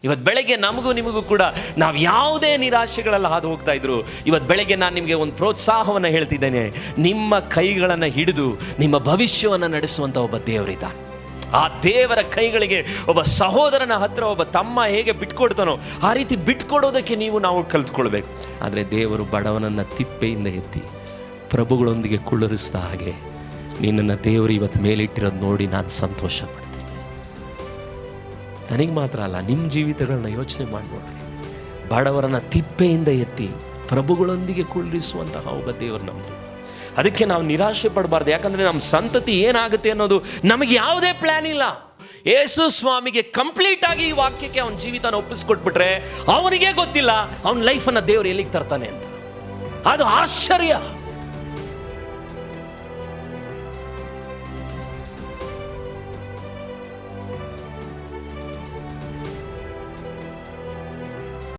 ಇವತ್ತು ಬೆಳಗ್ಗೆ ನಮಗೂ ನಿಮಗೂ ಕೂಡ ನಾವು ಯಾವುದೇ ನಿರಾಶೆಗಳಲ್ಲಿ ಹಾದು ಹೋಗ್ತಾ ಇದ್ರು, ಇವತ್ತು ಬೆಳಗ್ಗೆ ನಾನು ನಿಮಗೆ ಒಂದು ಪ್ರೋತ್ಸಾಹವನ್ನು ಹೇಳ್ತಿದ್ದೇನೆ. ನಿಮ್ಮ ಕೈಗಳನ್ನು ಹಿಡಿದು ನಿಮ್ಮ ಭವಿಷ್ಯವನ್ನು ನಡೆಸುವಂಥ ಒಬ್ಬ ದೇವರಿದ್ದಾನೆ. ಆ ದೇವರ ಕೈಗಳಿಗೆ ಒಬ್ಬ ಸಹೋದರನ ಹತ್ರ ಒಬ್ಬ ತಮ್ಮ ಹೇಗೆ ಬಿಟ್ಕೊಡ್ತಾನೋ ಆ ರೀತಿ ಬಿಟ್ಕೊಡೋದಕ್ಕೆ ನಾವು ಕಲ್ತ್ಕೊಳ್ಬೇಕು. ಆದರೆ ದೇವರು ಬಡವನನ್ನು ತಿಪ್ಪೆಯಿಂದ ಎತ್ತಿ ಪ್ರಭುಗಳೊಂದಿಗೆ ಕುಳ್ಳರಿಸಿದ ಹಾಗೆ ನಿನ್ನನ್ನು ದೇವರು ಇವತ್ತು ಮೇಲಿಟ್ಟಿರೋದು ನೋಡಿ ನಾನು ಸಂತೋಷ ಪಡ್ತೀನಿ. ನನಗೆ ಮಾತ್ರ ಅಲ್ಲ, ನಿಮ್ಮ ಜೀವಿತಗಳನ್ನ ಯೋಚನೆ ಮಾಡಿ ನೋಡ್ರಿ. ಬಡವರನ್ನು ತಿಪ್ಪೆಯಿಂದ ಎತ್ತಿ ಪ್ರಭುಗಳೊಂದಿಗೆ ಕುಳ್ಳರಿಸುವಂತಹ ಒಬ್ಬ ದೇವರು ನಮ್ಮದು. ಅದಕ್ಕೆ ನಾವು ನಿರಾಶೆ ಪಡಬಾರ್ದು. ಯಾಕಂದರೆ ನಮ್ಮ ಸಂತತಿ ಏನಾಗುತ್ತೆ ಅನ್ನೋದು ನಮಗೆ ಯಾವುದೇ ಪ್ಲ್ಯಾನ್ ಇಲ್ಲ. ಯೇಸು ಸ್ವಾಮಿಗೆ ಕಂಪ್ಲೀಟ್ ಆಗಿ ಈ ವಾಕ್ಯಕ್ಕೆ ಅವನ ಜೀವಿತನ ಒಪ್ಪಿಸ್ಕೊಟ್ಬಿಟ್ರೆ ಅವನಿಗೆ ಗೊತ್ತಿಲ್ಲ ಅವನ ಲೈಫನ್ನು ದೇವರು ಎಲ್ಲಿಗೆ ತರ್ತಾನೆ ಅಂತ. ಅದು ಆಶ್ಚರ್ಯ.